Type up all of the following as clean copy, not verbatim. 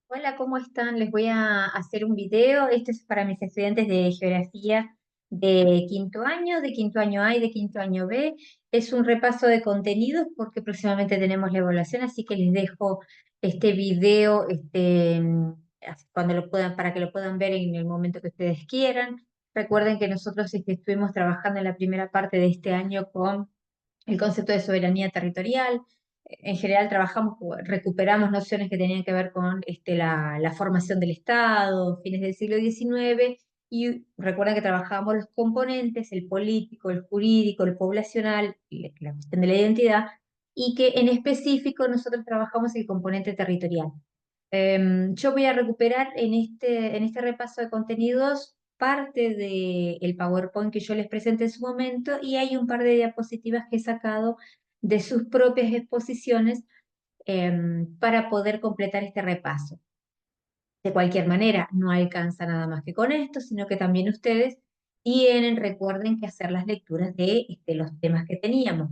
Hola, ¿cómo están? Les voy a hacer un video. Este es para mis estudiantes de geografía de quinto año A y de quinto año B. Es un repaso de contenidos porque próximamente tenemos la evaluación, así que les dejo este video cuando lo puedan, para que lo puedan ver en el momento que ustedes quieran. Recuerden que nosotros estuvimos trabajando en la primera parte de este año con el concepto de soberanía territorial. En general trabajamos, recuperamos nociones que tenían que ver con la formación del Estado, fines del siglo XIX, y recuerden que trabajábamos los componentes, el político, el jurídico, el poblacional, y la cuestión de la identidad, y que en específico nosotros trabajamos el componente territorial. Yo voy a recuperar en este repaso de contenidos parte del PowerPoint que yo les presenté en su momento y hay un par de diapositivas que he sacado de sus propias exposiciones para poder completar este repaso. De cualquier manera, no alcanza nada más que con esto, sino que también ustedes recuerden que hacer las lecturas de los temas que teníamos.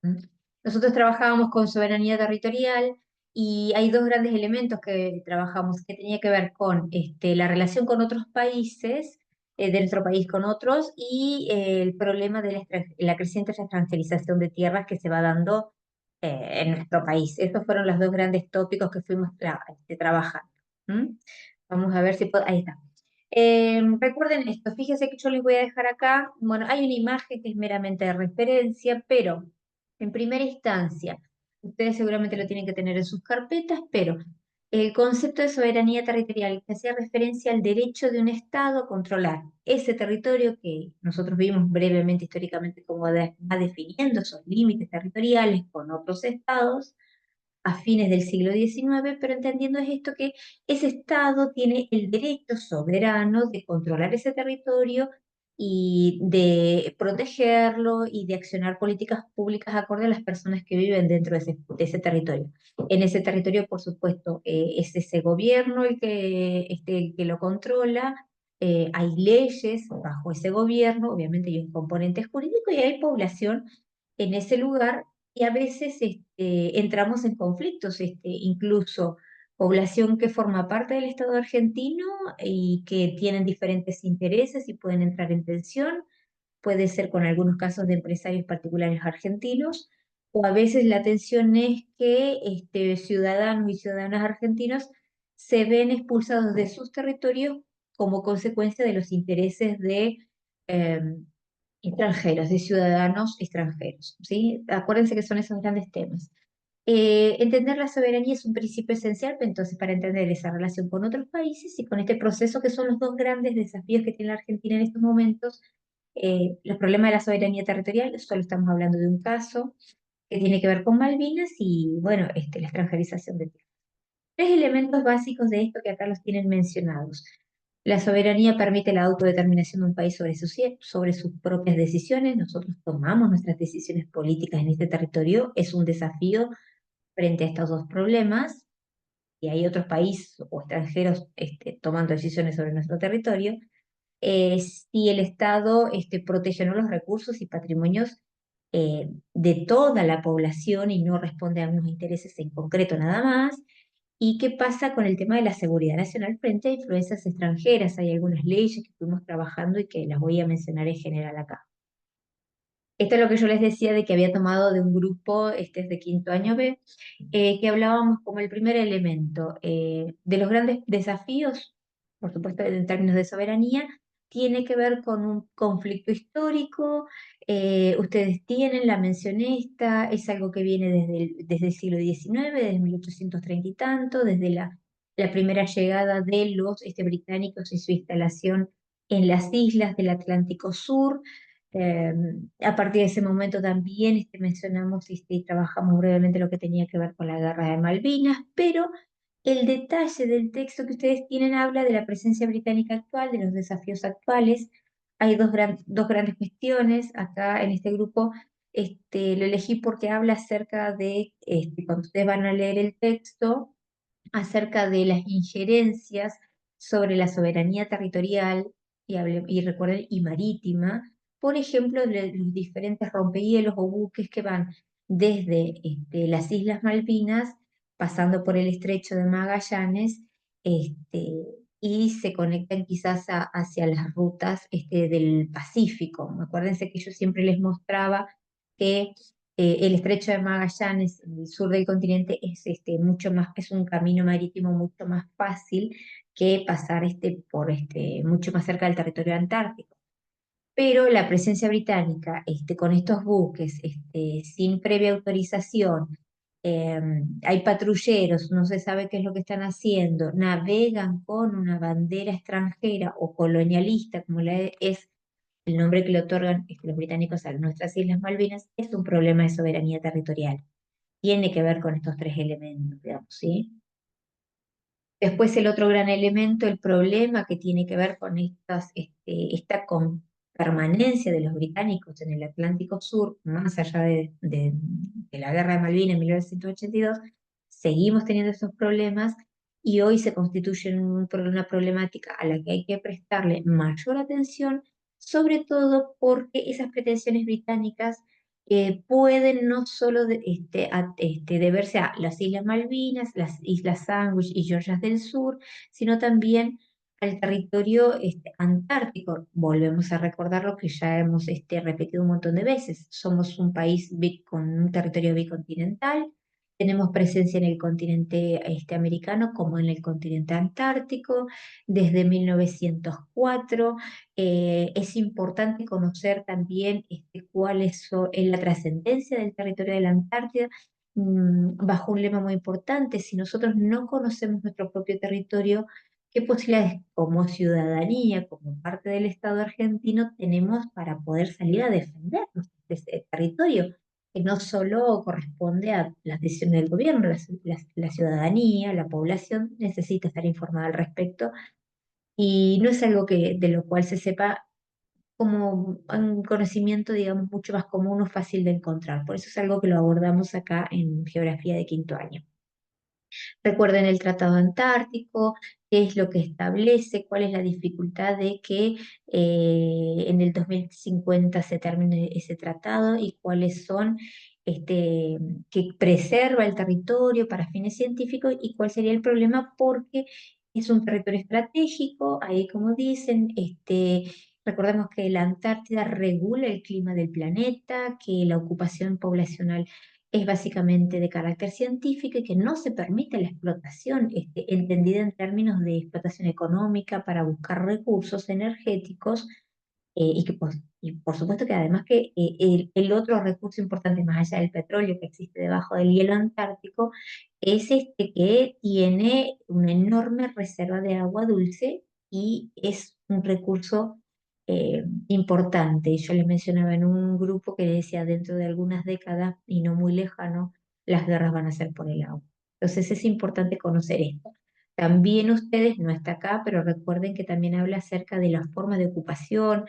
¿Mm? Nosotros trabajábamos con soberanía territorial y hay dos grandes elementos que trabajamos que tenía que ver con la relación con otros países, de nuestro país con otros, y el problema de la creciente extranjerización de tierras que se va dando en nuestro país. Estos fueron los dos grandes tópicos que fuimos trabajando. ¿Mm? Vamos a ver si puedo. Ahí está. Recuerden esto, fíjense que yo les voy a dejar acá, bueno, hay una imagen que es meramente de referencia, pero en primera instancia, ustedes seguramente lo tienen que tener en sus carpetas, pero el concepto de soberanía territorial que hacía referencia al derecho de un Estado a controlar ese territorio que nosotros vimos brevemente históricamente como va definiendo esos límites territoriales con otros estados a fines del siglo XIX, pero entendiendo es esto que ese Estado tiene el derecho soberano de controlar ese territorio y de protegerlo y de accionar políticas públicas acorde a las personas que viven dentro de ese territorio. En ese territorio, por supuesto, es ese gobierno el que lo controla. Hay leyes bajo ese gobierno, obviamente hay un componente jurídico y hay población en ese lugar y a veces entramos en conflictos, incluso población que forma parte del Estado argentino y que tienen diferentes intereses y pueden entrar en tensión, puede ser con algunos casos de empresarios particulares argentinos, o a veces la tensión es que ciudadanos y ciudadanas argentinos se ven expulsados de sus territorios como consecuencia de los intereses de eh, extranjeros, de ciudadanos extranjeros, ¿sí? Acuérdense que son esos grandes temas. Entender la soberanía es un principio esencial, entonces, para entender esa relación con otros países y con este proceso que son los dos grandes desafíos que tiene la Argentina en estos momentos. Los problemas de la soberanía territorial, solo estamos hablando de un caso que tiene que ver con Malvinas y, bueno, la extranjerización de tierras. Tres elementos básicos de esto que acá los tienen mencionados. La soberanía permite la autodeterminación de un país sobre sus propias decisiones. Nosotros tomamos nuestras decisiones políticas en este territorio. Es un desafío frente a estos dos problemas. Y hay otros países o extranjeros tomando decisiones sobre nuestro territorio. Si el Estado protege no los recursos y patrimonios de toda la población y no responde a unos intereses en concreto nada más. ¿Y qué pasa con el tema de la seguridad nacional frente a influencias extranjeras? Hay algunas leyes que fuimos trabajando y que las voy a mencionar en general acá. Esto es lo que yo les decía de que había tomado de un grupo, este es de quinto año B, que hablábamos como el primer elemento de los grandes desafíos, por supuesto en términos de soberanía, tiene que ver con un conflicto histórico. Ustedes tienen, la mencioné esta, es algo que viene desde el siglo XIX, desde 1830 y tanto, desde la primera llegada de los británicos y su instalación en las islas del Atlántico Sur. Eh, a partir de ese momento también mencionamos y trabajamos brevemente lo que tenía que ver con la guerra de Malvinas, pero el detalle del texto que ustedes tienen habla de la presencia británica actual, de los desafíos actuales. Hay dos grandes cuestiones acá en este grupo. Lo elegí porque habla acerca de, cuando ustedes van a leer el texto, acerca de las injerencias sobre la soberanía territorial y recuerden, y marítima, por ejemplo, de los diferentes rompehielos o buques que van desde las Islas Malvinas pasando por el estrecho de Magallanes, este, y se conectan quizás hacia las rutas del Pacífico. Acuérdense que yo siempre les mostraba que el estrecho de Magallanes, en el sur del continente, es mucho más, es un camino marítimo mucho más fácil que pasar mucho más cerca del territorio antártico. Pero la presencia británica, con estos buques, sin previa autorización, hay patrulleros, no se sabe qué es lo que están haciendo, navegan con una bandera extranjera o colonialista, como es el nombre que le otorgan los británicos a nuestras Islas Malvinas, es un problema de soberanía territorial. Tiene que ver con estos tres elementos, digamos, ¿sí? Después el otro gran elemento, el problema que tiene que ver con esta permanencia de los británicos en el Atlántico Sur, más allá de la Guerra de Malvinas en 1982, seguimos teniendo estos problemas y hoy se constituyen una problemática a la que hay que prestarle mayor atención, sobre todo porque esas pretensiones británicas pueden no solo deberse a las Islas Malvinas, las Islas Sandwich y Georgias del Sur, sino también al territorio antártico. Volvemos a recordar lo que ya hemos repetido un montón de veces. Somos un país con un territorio bicontinental, tenemos presencia en el continente americano como en el continente antártico desde 1904. Es importante conocer también cuáles son la trascendencia del territorio de la Antártida, bajo un lema muy importante: si nosotros no conocemos nuestro propio territorio, ¿qué posibilidades como ciudadanía, como parte del Estado argentino, tenemos para poder salir a defender ese territorio? Que no solo corresponde a las decisiones del gobierno, la ciudadanía, la población necesita estar informada al respecto, y no es algo de lo cual se sepa como un conocimiento, digamos, mucho más común o fácil de encontrar. Por eso es algo que lo abordamos acá en Geografía de quinto año. Recuerden el Tratado Antártico, qué es lo que establece, cuál es la dificultad de que en el 2050 se termine ese tratado, y cuáles son, que preserva el territorio para fines científicos, y cuál sería el problema porque es un territorio estratégico. Ahí, como dicen, recordemos que la Antártida regula el clima del planeta, que la ocupación poblacional es básicamente de carácter científico y que no se permite la explotación, entendida en términos de explotación económica para buscar recursos energéticos, y por supuesto que además que el otro recurso importante, más allá del petróleo que existe debajo del hielo antártico, es que tiene una enorme reserva de agua dulce y es un recurso importante. Yo les mencionaba en un grupo que decía: dentro de algunas décadas y no muy lejano, las guerras van a ser por el agua. Entonces es importante conocer esto. También ustedes, no está acá, pero recuerden que también habla acerca de las formas de ocupación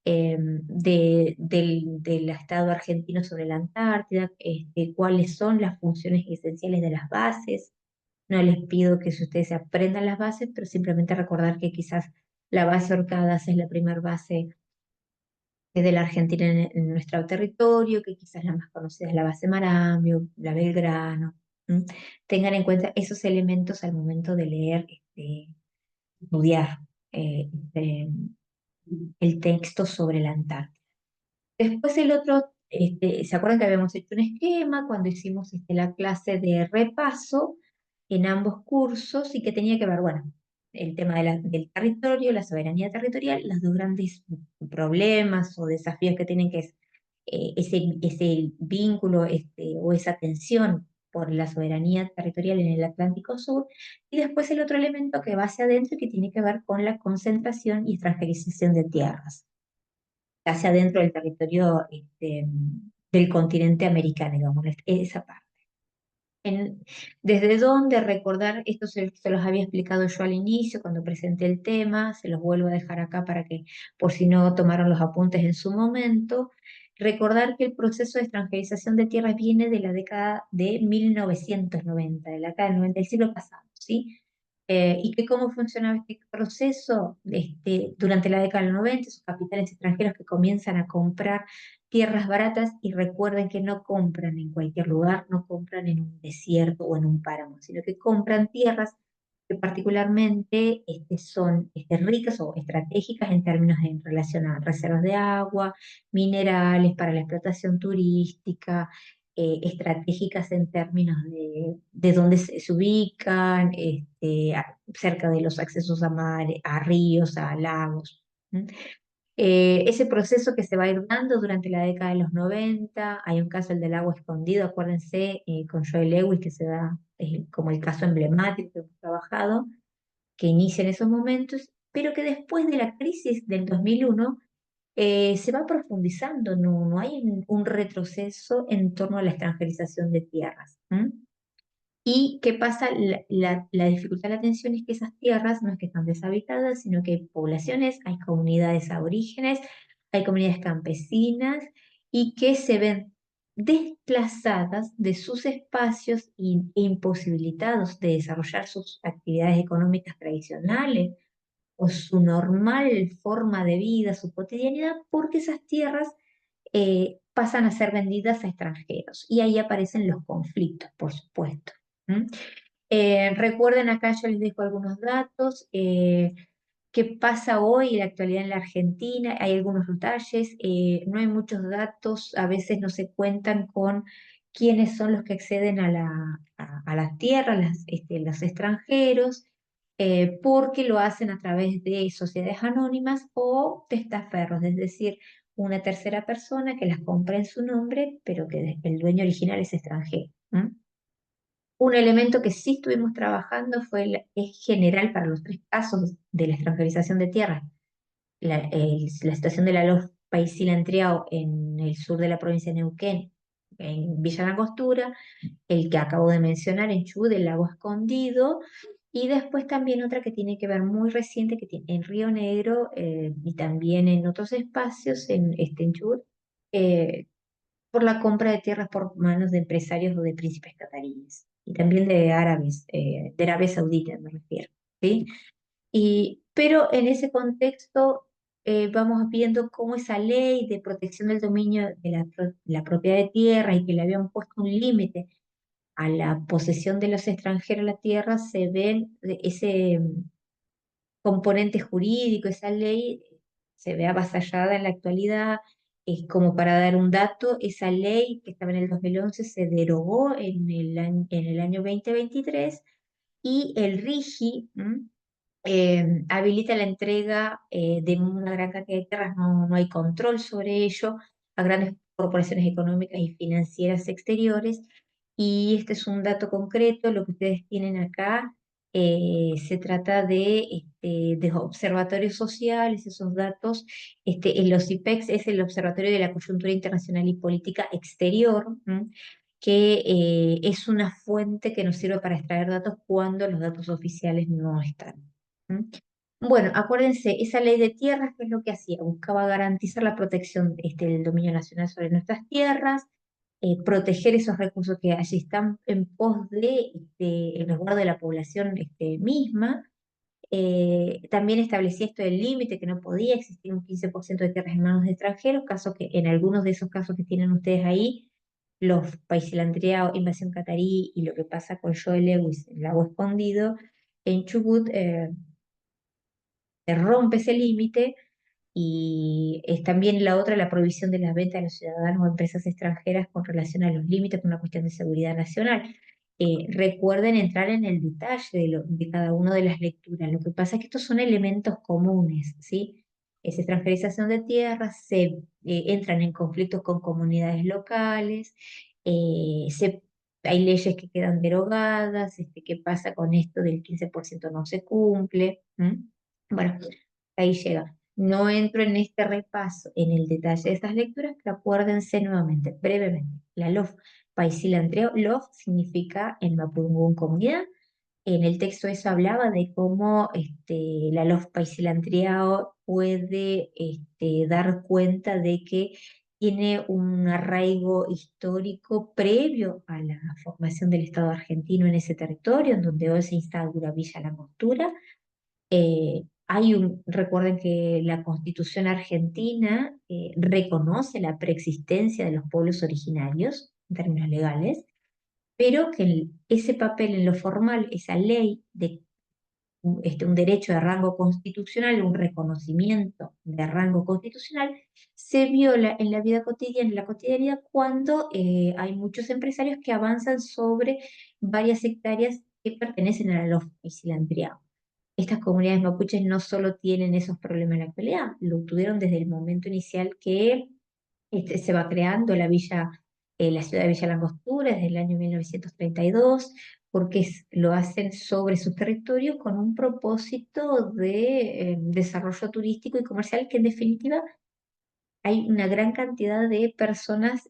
del Estado argentino sobre la Antártida, cuáles son las funciones esenciales de las bases. No les pido que si ustedes se aprendan las bases, pero simplemente recordar que quizás la base Orcadas es la primera base de la Argentina en nuestro territorio, que quizás la más conocida es la base Marambio, la Belgrano. ¿M? Tengan en cuenta esos elementos al momento de leer, estudiar el texto sobre la Antártida. Después el otro, ¿se acuerdan que habíamos hecho un esquema cuando hicimos la clase de repaso en ambos cursos, y que tenía que ver, bueno, el tema del territorio, la soberanía territorial, los dos grandes problemas o desafíos que tienen, que es ese vínculo, o esa tensión por la soberanía territorial en el Atlántico Sur, y después el otro elemento que va hacia adentro y que tiene que ver con la concentración y extranjerización de tierras hacia adentro del territorio, del continente americano, digamos, esa parte. ¿Desde dónde recordar? Esto se los había explicado yo al inicio cuando presenté el tema, se los vuelvo a dejar acá para que, por si no tomaron los apuntes en su momento. Recordar que el proceso de extranjerización de tierras viene de la década de 1990, de la década del 90 del siglo pasado, ¿sí? y que cómo funcionaba este proceso durante la década del 90, esos capitales extranjeros que comienzan a comprar tierras baratas y recuerden que no compran en cualquier lugar, no compran en un desierto o en un páramo, sino que compran tierras que particularmente son ricas o estratégicas en términos en relación a reservas de agua, minerales para la explotación turística, estratégicas en términos de dónde se ubican, cerca de los accesos a mar, a ríos, a lagos. ¿M? Ese proceso que se va a ir dando durante la década de los 90, hay un caso, el del agua escondido, acuérdense, con Joe Lewis, que se da como el caso emblemático que hemos trabajado, que inicia en esos momentos, pero que después de la crisis del 2001 se va profundizando, no hay un retroceso en torno a la extranjerización de tierras. ¿M? ¿Y qué pasa? La dificultad de la atención es que esas tierras no es que están deshabitadas, sino que hay poblaciones, hay comunidades aborígenes, hay comunidades campesinas y que se ven desplazadas de sus espacios e imposibilitados de desarrollar sus actividades económicas tradicionales o su normal forma de vida, su cotidianidad, porque esas tierras pasan a ser vendidas a extranjeros. Y ahí aparecen los conflictos, por supuesto. ¿M? Recuerden acá, yo les dejo algunos datos. ¿Qué pasa hoy en la actualidad en la Argentina? Hay algunos detalles, no hay muchos datos, a veces no se cuentan con quiénes son los que acceden a las tierras, los extranjeros, porque lo hacen a través de sociedades anónimas o testaferros, es decir, una tercera persona que las compra en su nombre, pero que el dueño original es extranjero. ¿M? Un elemento que sí estuvimos trabajando es general para los tres casos de la extranjerización de tierras. La situación de la LOF Paisila-Entreao en el sur de la provincia de Neuquén, en Villa Langostura, el que acabo de mencionar en Chubut, el lago Escondido, y después también otra que tiene que ver muy reciente, que tiene en Río Negro y también en otros espacios, en Chubut, eh, por la compra de tierras por manos de empresarios o de príncipes cataríes, y también de árabes, de Arabia Saudita me refiero, ¿sí? Pero en ese contexto vamos viendo cómo esa ley de protección del dominio de la propiedad de tierra y que le habían puesto un límite a la posesión de los extranjeros a la tierra, se ve ese componente jurídico, esa ley se ve avasallada en la actualidad. Es como para dar un dato, esa ley que estaba en el 2011 se derogó en el año 2023 y el RIGI habilita la entrega de una gran cantidad de tierras, no hay control sobre ello, a grandes corporaciones económicas y financieras exteriores. Y este es un dato concreto, lo que ustedes tienen acá. Se trata de observatorios sociales, esos datos. En los IPEX es el Observatorio de la Coyuntura Internacional y Política Exterior, ¿m? Que es una fuente que nos sirve para extraer datos cuando los datos oficiales no están. ¿M? Bueno, acuérdense, esa ley de tierras, ¿qué es lo que hacía? Buscaba garantizar la protección del dominio nacional sobre nuestras tierras, proteger esos recursos que allí están en pos de el resguardo de la población misma. También establecía esto del límite, que no podía existir un 15% de tierras en manos de extranjeros, caso que en algunos de esos casos que tienen ustedes ahí, los Paisilandria, invasión catarí y lo que pasa con Joe Lewis, el lago escondido, en Chubut, se rompe ese límite. Y es también la otra, la prohibición de las ventas a los ciudadanos o empresas extranjeras con relación a los límites por una cuestión de seguridad nacional. Recuerden entrar en el detalle de cada una de las lecturas. Lo que pasa es que estos son elementos comunes, ¿sí? Esa extranjerización de tierras, entran en conflictos con comunidades locales, eh, se, hay leyes que quedan derogadas, ¿qué pasa con esto del 15% no se cumple? ¿M? Bueno, ahí llega. No entro en este repaso en el detalle de estas lecturas, pero acuérdense nuevamente, brevemente. La LOF Paisilandreo, LOF significa en Mapudungun comunidad. En el texto eso hablaba de cómo la LOF Paisilandriao puede dar cuenta de que tiene un arraigo histórico previo a la formación del Estado argentino en ese territorio, en donde hoy se instaura Villa La Angostura. Recuerden que la Constitución argentina reconoce la preexistencia de los pueblos originarios en términos legales, pero que ese papel en lo formal, esa ley de un derecho de rango constitucional, un reconocimiento de rango constitucional, se viola en la vida cotidiana, en la cotidianidad, cuando hay muchos empresarios que avanzan sobre varias hectáreas que pertenecen a la LOF y se la han entregado. Estas comunidades mapuches no solo tienen esos problemas en la actualidad, lo tuvieron desde el momento inicial que se va creando la ciudad de Villa Langostura desde el año 1932, porque lo hacen sobre sus territorios con un propósito de desarrollo turístico y comercial que en definitiva hay una gran cantidad de personas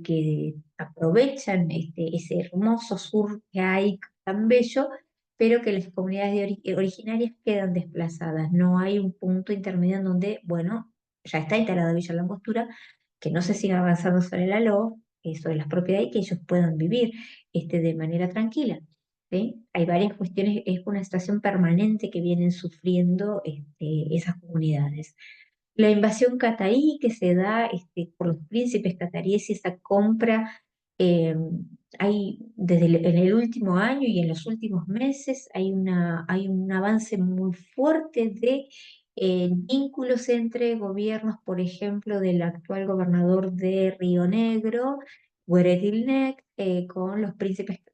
que aprovechan ese hermoso sur que hay tan bello, pero que las comunidades originarias quedan desplazadas. No hay un punto intermedio en donde, bueno, ya está instalada Villa La Angostura, que no se siga avanzando sobre la LO, sobre las propiedades y que ellos puedan vivir de manera tranquila. ¿Sí? Hay varias cuestiones, es una situación permanente que vienen sufriendo esas comunidades. La invasión catarí que se da por los príncipes cataríes y esa compra, eh, en el último año y en los últimos meses hay un avance muy fuerte de vínculos entre gobiernos, por ejemplo, del actual gobernador de Río Negro, Gueredilnek,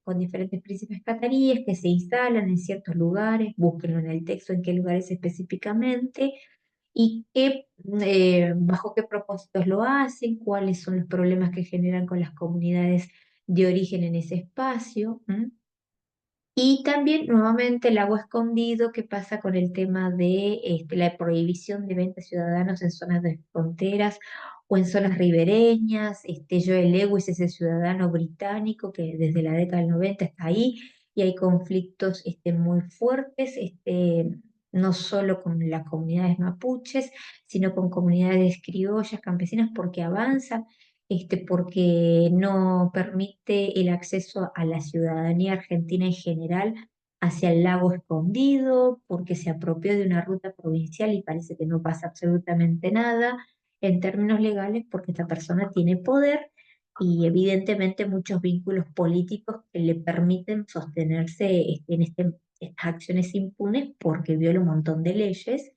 con diferentes príncipes cataríes que se instalan en ciertos lugares, búsquenlo en el texto en qué lugares específicamente y bajo qué propósitos lo hacen, cuáles son los problemas que generan con las comunidades de origen en ese espacio. Y también nuevamente el agua escondido, qué pasa con el tema de la prohibición de venta a ciudadanos en zonas de fronteras o en zonas ribereñas. Joe Lewis es el ciudadano británico que desde la década del 90 está ahí y hay conflictos muy fuertes, no solo con las comunidades mapuches, sino con comunidades criollas, campesinas, porque avanzan porque no permite el acceso a la ciudadanía argentina en general hacia el lago escondido, porque se apropió de una ruta provincial y parece que no pasa absolutamente nada en términos legales, porque esta persona tiene poder y evidentemente muchos vínculos políticos que le permiten sostenerse estas acciones impunes porque viola un montón de leyes.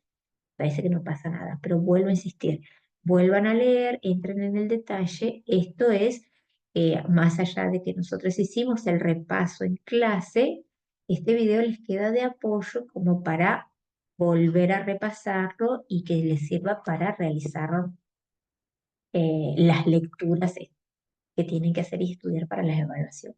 Parece que no pasa nada, pero vuelvo a insistir, vuelvan a leer, entren en el detalle. Esto es, más allá de que nosotros hicimos el repaso en clase, este video les queda de apoyo como para volver a repasarlo y que les sirva para realizar las lecturas que tienen que hacer y estudiar para la evaluación.